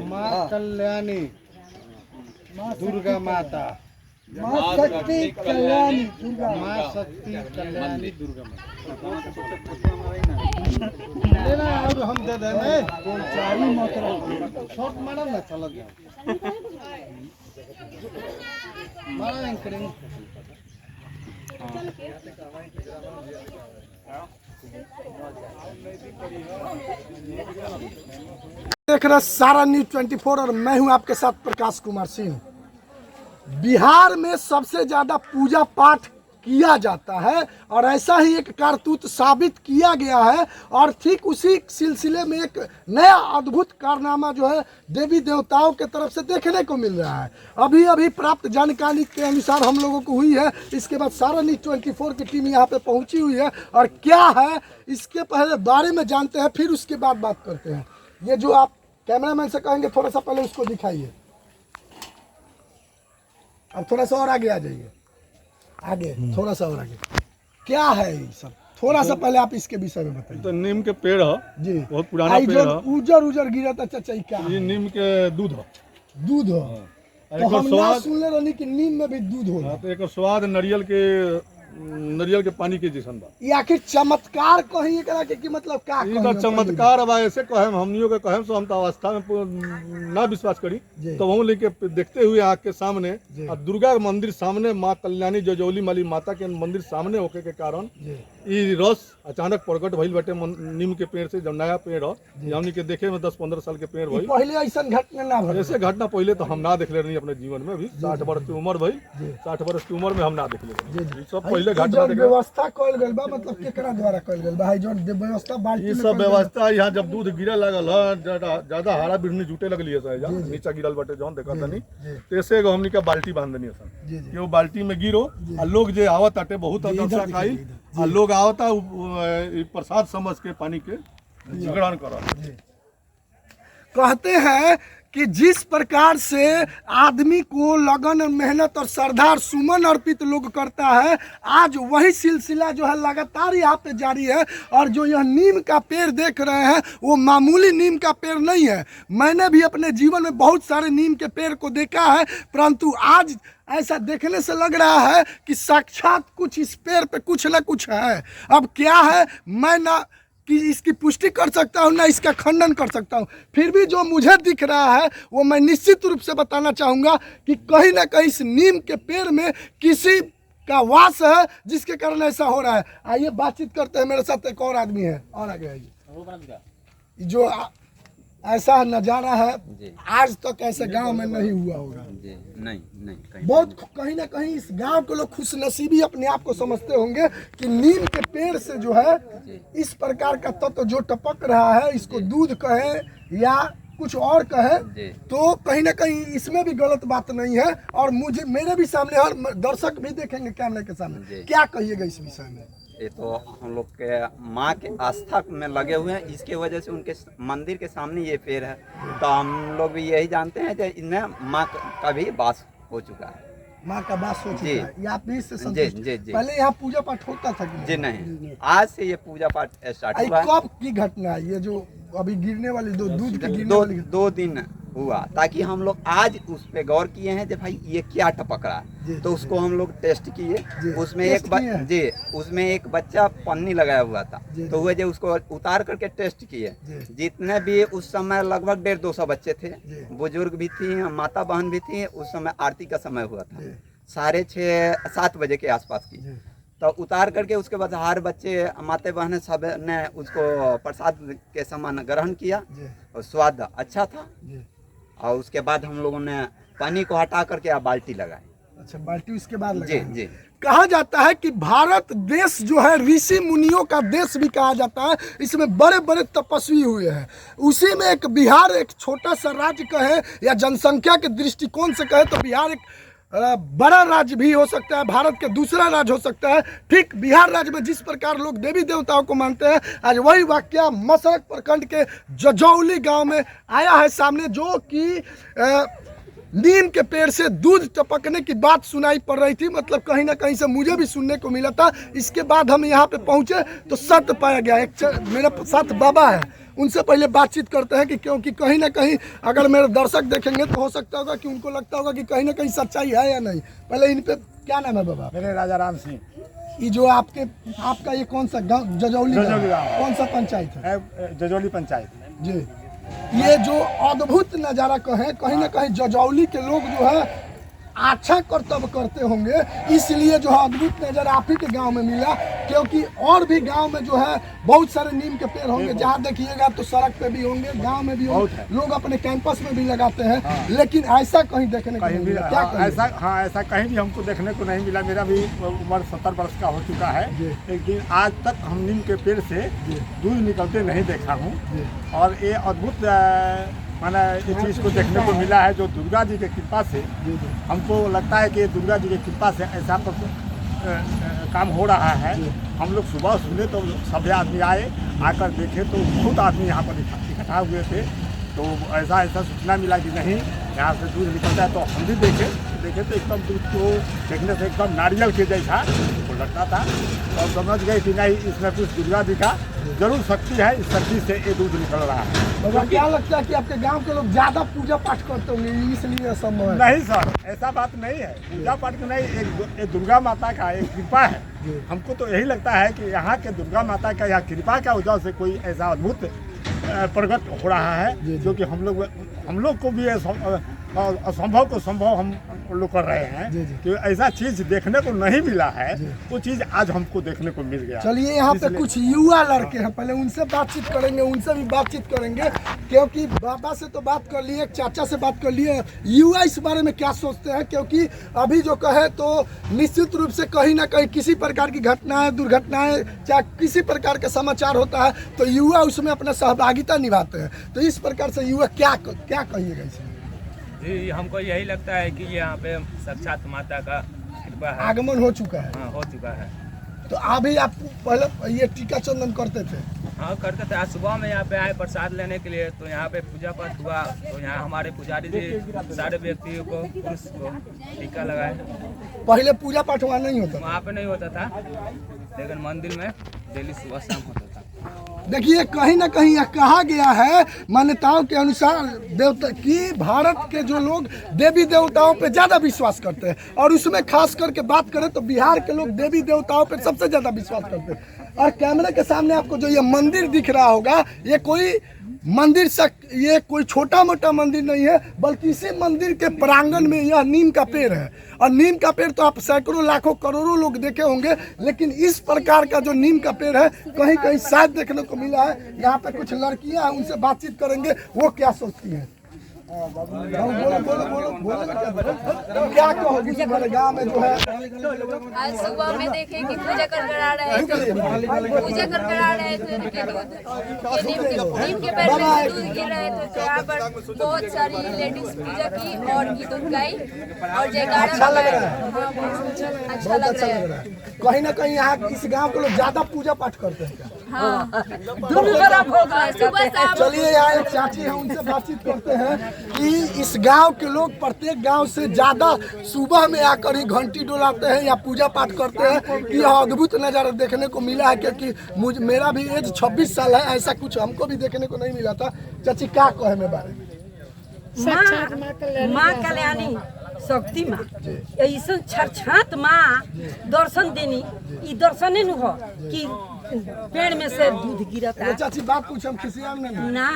माँ कल्याणी दुर्गा माता, माँ शक्ति कल्याणी दुर्गा, माँ शक्ति कल्याणी दुर्गा माता लेना और हम दे देंगे। चारी मात्रा शॉर्ट मारा ना चला जाए मारा करेंगे। देख रहे सारा न्यूज़ 24 और मैं हूं आपके साथ प्रकाश कुमार सिंह। बिहार में सबसे ज़्यादा पूजा पाठ किया जाता है और ऐसा ही एक कारतूत साबित किया गया है और ठीक उसी सिलसिले में एक नया अद्भुत कारनामा जो है देवी देवताओं के तरफ से देखने को मिल रहा है। अभी अभी प्राप्त जानकारी के अनुसार हम लोगों को हुई है। इसके बाद सारा न्यूज़ 24 की टीम यहाँ पे पहुँची हुई है और क्या है इसके पहले बारे में जानते हैं, फिर उसके बाद बात करते हैं। ये जो आप कैमरामैन से कहेंगे थोड़ा सा पहले उसको दिखाइए, अब थोड़ा सा और आगे आ जाइए, आगे थोड़ा सा और आगे। क्या है ये सब, थोड़ा सा पहले आप इसके विषय में बताइए। तो नीम के पेड़ है जी, बहुत पुराना पेड़ है। उजर उजर गिरा था चाचा, क्या ये नीम के दूध है। दूध हो तो हम ना सुनले रहनी कि नीम में भी दूध हो। तो एक स्वाद नरियल के पानी के जैसन बा। ये आखिर चमत्कार कहीं एकरा के कि मतलब का ई तो चमत्कार बा, ऐसे कहे हमनियों के कहे सो हम तो अवस्था में ना विश्वास करी तो हम लेके देखते हुए आँख के सामने और दुर्गा के मंदिर सामने माँ कल्याणी जजौली माली माता के मंदिर सामने होके के कारण ई रस अचानक प्रकट भइल बाटे नीम के पेड़ से। जब नया पेड़ हो हमनी के देखे में 10-15 साल के पेड़ भइल। पहले ऐसा घटना ना भइल, ऐसे घटना पहले तो हम ना देखले रही अपने जीवन में। भी 60 वर्ष की उम्र भई, 60 वर्ष की उम्र में हम ना देखले रही। सब पहले घटना व्यवस्था कइल गइल बा, मतलब केकरा द्वारा कइल गइल बा? जो व्यवस्था बाल्टी ये सब व्यवस्था यहाँ जब दूध गिरे लगल है, ज्यादा हारा बिरनी जुटे लगली है सर, नीचे गिरल बाटे जौन देखा तनी तैसे गो हमनी का बाल्टी बांध देनी है सर कि वो बाल्टी में गिरो और लोग जे आवत आटे बहुत दर्शक आई और लोग आवता प्रसाद समझ के पानी के ग्रहण करो। कहते हैं कि जिस प्रकार से आदमी को लगन मेहनत और श्रद्धा और सुमन अर्पित लोग करता है, आज वही सिलसिला जो है लगातार यहाँ पे जारी है। और जो यह नीम का पेड़ देख रहे हैं वो मामूली नीम का पेड़ नहीं है। मैंने भी अपने जीवन में बहुत सारे नीम के पेड़ को देखा है, परंतु आज ऐसा देखने से लग रहा है कि साक्षात कुछ इस पेड़ पे कुछ ना कुछ है। अब क्या है मैं ना कि इसकी पुष्टि कर सकता हूँ ना इसका खंडन कर सकता हूँ, फिर भी जो मुझे दिख रहा है वो मैं निश्चित रूप से बताना चाहूँगा कि कहीं ना कहीं इस नीम के पेड़ में किसी का वास है जिसके कारण ऐसा हो रहा है। आइए बातचीत करते हैं, मेरे साथ एक और आदमी है और आगे आइए। जो ऐसा नज़ारा है आज तक ऐसे गांव में नहीं हुआ होगा। नहीं बहुत कहीं ना कहीं इस गांव के लोग खुशनसीबी अपने आप को समझते होंगे कि नीम के पेड़ से जो है इस प्रकार का तत्व जो टपक रहा है, इसको दूध कहे या कुछ और कहे, तो कहीं ना कहीं इसमें भी गलत बात नहीं है। और मुझे मेरे भी सामने और दर्शक भी देखेंगे कैमरे के सामने, क्या कहिएगा इस विषय में? ये तो हम लोग के माँ के आस्था में लगे हुए हैं, इसके वजह से उनके मंदिर के सामने ये पेड़ है। तो हम लोग भी यही जानते हैं कि इनमें माँ का भी वास हो चुका है, माँ का वास हो चुका है। ये आप भी इससे संतुष्ट? जी। पहले यहाँ पूजा पाठ होता था कि जी नहीं, आज से ये पूजा पाठ स्टार्ट हुआ है। कब की घटना है ये जो अभी गिरने वाली दूध की गिरने वाली? 2 दिन हुआ, ताकि हम लोग आज उस पे गौर किए हैं कि भाई ये क्या टपक रहा है। तो उसको हम लोग टेस्ट किए, उसमें एक बच्चा पन्नी लगाया हुआ था, तो वो जो उसको उतार करके टेस्ट किए। जितने भी उस समय लगभग 150-200 बच्चे थे, बुजुर्ग भी थी, माता बहन भी थी। उस समय आरती का समय हुआ था 6:30-7 बजे के आसपास की। तो उतार करके उसके बाद हर बच्चे माते बहने सब ने उसको प्रसाद के समान ग्रहण किया और स्वाद अच्छा था। और उसके बाद हम लोगों ने पानी को हटा करके बाल्टी लगाई। अच्छा, बाल्टी उसके बाद जी। कहा जाता है कि भारत देश जो है ऋषि मुनियों का देश भी कहा जाता है। इसमें बड़े बड़े तपस्वी हुए हैं। उसी में एक बिहार एक छोटा सा राज्य कहे या जनसंख्या के दृष्टिकोण से कहे तो बिहार एक बड़ा राज्य भी हो सकता है, भारत के दूसरा राज्य हो सकता है। ठीक बिहार राज्य में जिस प्रकार लोग देवी देवताओं को मानते हैं, आज वही वाकया मसरक प्रखंड के जजौली गांव में आया है सामने, जो कि नीम के पेड़ से दूध टपकने की बात सुनाई पड़ रही थी। मतलब कहीं ना कहीं से मुझे भी सुनने को मिला था। इसके बाद हम यहाँ पे पहुँचे तो सत्य पाया गया। एक मेरे साथ बाबा है, उनसे पहले बातचीत करते हैं कि क्योंकि कहीं ना कहीं अगर मेरे दर्शक देखेंगे तो हो सकता होगा कि उनको लगता होगा कि कहीं ना कहीं सच्चाई है या नहीं। पहले इन पे क्या नाम है बाबा? मेरे राजा राम सिंह। ये जो आपका ये कौन सा गाँव? जजौली गाँव। कौन सा पंचायत है? जजौली पंचायत जी। ये जो अद्भुत नज़ारा कहें, कहीं ना कहीं जजौली के लोग जो है अच्छा कर्तव्य करते होंगे, इसलिए जो है अद्भुत नज़ारा आप ही के गांव में मिला। क्योंकि और भी गांव में जो है बहुत सारे नीम के पेड़ होंगे, जहाँ देखिएगा तो सड़क पे भी होंगे, गांव में भी होंगे, लोग अपने कैंपस में भी लगाते हैं। लेकिन ऐसा कहीं देखने को नहीं मिला। क्या ऐसा ऐसा कहीं भी हमको देखने को नहीं मिला। मेरा भी उम्र 70 वर्ष का हो चुका है, लेकिन आज तक हम नीम के पेड़ से दूध निकलते नहीं देखा हूँ। और ये अद्भुत माना इस चीज़ को देखने को मिला है, जो दुर्गा जी के कृपा से हमको लगता है कि दुर्गा जी की कृपा से ऐसा काम हो रहा है। हम लोग सुबह सुने तो सभी आदमी आकर देखे तो बहुत आदमी यहाँ पर इकट्ठा हुए थे। तो ऐसा सूचना मिला कि नहीं यहाँ से दूध निकलता है। तो हम भी देखे तो एकदम दूध को देखने से एकदम नारियल के जैसा वो लगता था। और समझ गए कि नहीं, इसमें कुछ दुर्गा जी का जरूर शक्ति है, इस शक्ति से ये दूध निकल रहा है। बाबा क्या लगता है कि आपके गांव के लोग ज्यादा पूजा पाठ करते होंगे, इसलिए संभव है? नहीं सर, ऐसा बात नहीं है। पूजा पाठ नहीं, एक दुर्गा माता का एक कृपा है। हमको तो यही लगता है कि यहाँ के दुर्गा माता का या कृपा का वजह से कोई ऐसा अद्भुत प्रगट हो रहा है, जो कि हम लोग को भी असंभव को संभव हम लोग कर रहे हैं। कि ऐसा चीज देखने को नहीं मिला है, वो चीज आज हमको देखने को मिल गया। चलिए यहाँ पे कुछ युवा लड़के हैं, पहले उनसे बातचीत करेंगे, उनसे भी बातचीत करेंगे। क्योंकि बाबा से तो बात कर लिए, चाचा से बात कर लिए, युवा इस बारे में क्या सोचते हैं। क्योंकि अभी जो कहे तो निश्चित रूप से कहीं ना कहीं किसी प्रकार की घटनाएं, दुर्घटनाएं, चाहे किसी प्रकार का समाचार होता है तो युवा उसमें अपना सहभागिता निभाते हैं। तो इस प्रकार से युवा क्या कहिएगा इसमें? जी, हमको यही लगता है कि यहाँ पे साक्षात माता का कृपा है, आगमन हो चुका है। हाँ, हो चुका है। तो अभी आप पहले ये टीका चंदन करते थे? हाँ, करते थे। आज सुबह में यहाँ पे आए प्रसाद लेने के लिए, तो यहाँ पे पूजा पाठ हुआ। तो यहाँ हमारे पुजारी जी सारे व्यक्तियों को, पुरुष को टीका लगाए। पहले पूजा पाठ वहाँ नहीं होता? वहाँ पे नहीं होता था, लेकिन मंदिर में डेली सुबह शाम होता था। देखिए कहीं ना कहीं यह कहा गया है मान्यताओं के अनुसार देवता कि भारत के जो लोग देवी देवताओं पे ज़्यादा विश्वास करते हैं, और उसमें खास करके बात करें तो बिहार के लोग देवी देवताओं पे सबसे ज़्यादा विश्वास करते हैं। और कैमरे के सामने आपको जो ये मंदिर दिख रहा होगा, ये कोई मंदिर से ये कोई छोटा मोटा मंदिर नहीं है, बल्कि इसी मंदिर के प्रांगण में यह नीम का पेड़ है। और नीम का पेड़ तो आप सैकड़ों लाखों करोड़ों लोग देखे होंगे, लेकिन इस प्रकार का जो नीम का पेड़ है कहीं कहीं शायद देखने को मिला है। यहाँ पे कुछ लड़कियां हैं, उनसे बातचीत करेंगे, वो क्या सोचती हैं। बोलो क्या कहोगी तुम्हारे गाँव में जो है? आज सुबह में देखे कि पूजा कर आ रहे थे कि दूध नीम के पेड़ में दूध गिर रहे थे। तो यहाँ पर बहुत सारी लेडीज पूजा की और गीत गाई और जयकारा। अच्छा लग रहा है? अच्छा लग रहा है। कहीं ना कहीं यहाँ इस गांव के लोग ज्यादा पूजा पाठ करते हैं। हाँ, सुबह शाम। चलिए यहाँ एक चाची है, उनसे बातचीत करते हैं कि इस गांव के लोग प्रत्येक गांव से ज्यादा सुबह में आकर ही घंटी डोलाते हैं या पूजा पाठ करते हैं। कि यह अद्भुत नज़ारा देखने को मिला है, क्योंकि मेरा भी एज 26 साल है, ऐसा कुछ हमको भी देखने को नहीं मिला था। चाची क्या कहे मेरे बारे में? माँ कल्याणी शक्ति माँ ऐसा छात माँ दर्शन देनी, ई दर्शन न हो कि पेड़ में से दूध गिरता है। चाची बात कुछ हम किसी ना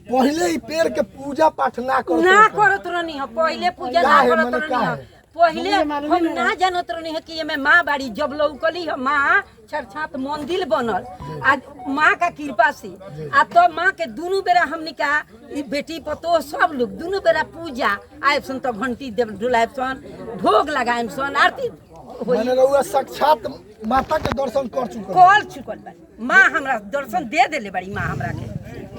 पहले ही पेड़ के पूजा पाठ ना करत रहनी हो। पहले पूजा ना करत रहनी हो। पहले हम ना जानत रहनी है कि ये में माँ बाड़ी। जब लौकली है माँ छात मंदिर बनल आज माँ का कृपा से। आ तो माँ के दोनों बेरा हमने का बेटी पतो सब लोग दोनों बेरा पूजा आयब सन, तो घंटी डुलायब सन, भोग लगायब सन, आरती साक्षात माता के दर्शन कर चुकल बा। माँ हमरा दर्शन दे देले बड़ी माँ हमरा के,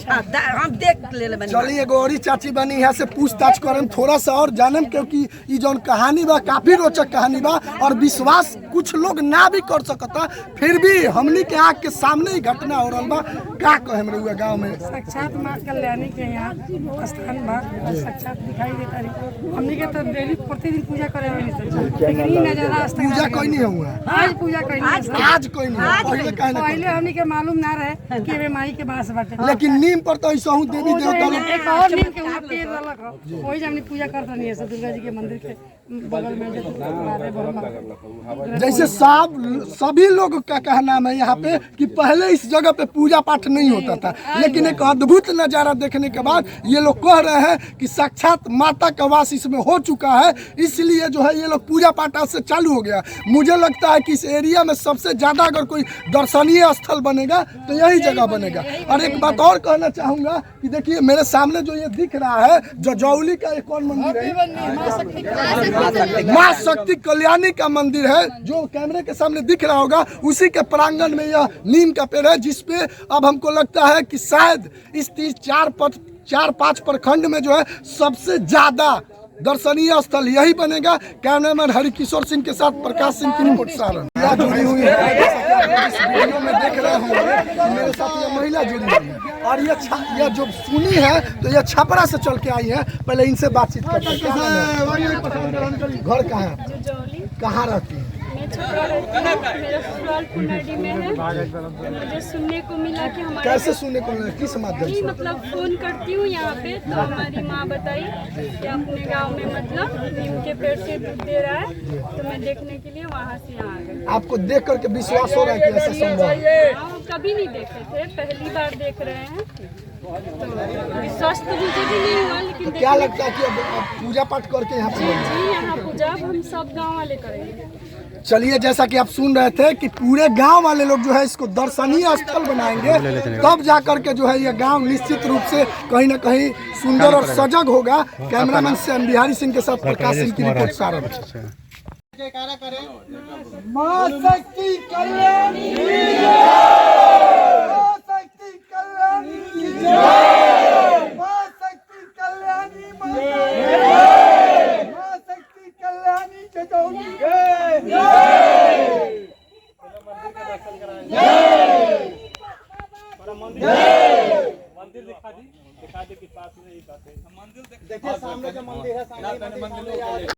हम देख ले बनी। चलिए गौरी चाची बनी यहाँ से पूछताछ करें थोड़ा सा और जानम, क्योंकि ये जो कहानी बा काफी रोचक कहानी बा और विश्वास कुछ लोग ना भी कर सकता, फिर भी हमनी के आँख के सामने ही घटना हो रहा बा। का कहे रहुआ गाँव में साक्षात माँ कल्याणी के यहाँ स्थान बा, साक्षात दिखाई देता रही। हमनी के तो डेली प्रतिदिन पूजा करे, लेकिन ये नजारा पूजा कोई नहीं हुआ। आज पूजा कोई नहीं, आज कोई नहीं। पहले हमनी के मालूम ना रहे कि वे माई के बास बाटे। लेकिन नीम पर तो ऐसा हूँ देवी देवता लोग एक और नीम के वहाँ पेड़ रलक हो, वही से हमने पूजा करता नहीं है सब दुर्गा जी के मंदिर के बगल में जो महादेव ब्रह्मा। जैसे सभी लोग का कहना है यहाँ पे कि पहले इस जगह पे पूजा पाठ नहीं होता था, लेकिन एक अद्भुत नज़ारा देखने के बाद ये लोग कह रहे हैं कि साक्षात माता का वास इसमें हो चुका है, इसलिए जो है ये लोग पूजा पाठ आज से चालू हो गया। मुझे लगता है कि इस एरिया में सबसे ज़्यादा अगर कोई दर्शनीय स्थल बनेगा तो यही जगह बनेगा। और एक बात और कहना चाहूँगा कि देखिए मेरे सामने जो ये दिख रहा है जजौली का एक और मंदिर है, माँ शक्ति कल्याणी का मंदिर है जो कैमरे के सामने दिख रहा होगा। उसी के प्रांगण में यह नीम का पेड़ है जिसपे अब हमको लगता है कि शायद इस 4-5 प्रखंड में जो है सबसे ज्यादा दर्शनीय स्थल यही बनेगा। कैमरामैन हरिकिशोर सिंह के साथ प्रकाश सिंह की रिपोर्ट सारण जुड़ी हुई है। इस वीडियो में देख रहे होंगे मेरे साथ ये महिला जुड़ी हुई है और ये जो सुनी है तो ये छपरा से चल के आई है। पहले इनसे बातचीत करते हैं। घर कहाँ है, कहाँ रहती है? मैं छपरा रहती हूँ, मेरा ससुराल पुनाडी में है। मुझे सुनने को मिला कि हमारे कैसे सुनने को मिला, किस माध्यम से? मतलब फोन करती हूँ यहाँ पे तो हमारी माँ बताई कि अपने गांव में मतलब नीम के पेड़ से दूध दे रहा है, तो मैं देखने के लिए वहाँ से यहाँ आ गई। आपको देख करके विश्वास हो रहा है कि ऐसा संभव है? कभी नहीं देखे थे, पहली बार देख रहे हैं, तो विश्वास तो मुझे भी नहीं हुआ। लेकिन तो क्या लगता है कि अब पूजा पाठ करके यहाँ पे? जी यहाँ पूजा हम सब गाँव वाले करेंगे। चलिए, जैसा कि आप सुन रहे थे कि पूरे गांव वाले लोग जो है इसको दर्शनीय स्थल बनाएंगे, तब जाकर के जो है ये गांव निश्चित रूप से कहीं ना कहीं सुंदर और सजग होगा। कैमरामैन श्याम बिहारी सिंह के साथ प्रकाश सिंह की रिपोर्ट सारण। माँ शक्ति कल्याणी की जय, माँ शक्ति कल्याणी की जय, माँ शक्ति कल्याणी माता की जय, माँ शक्ति कल्याणी जजौली जय जय। मंदिर दिखा दी कि पास में ही बात है। मंदिर देखिए सामने जो मंदिर है, सामने मंदिर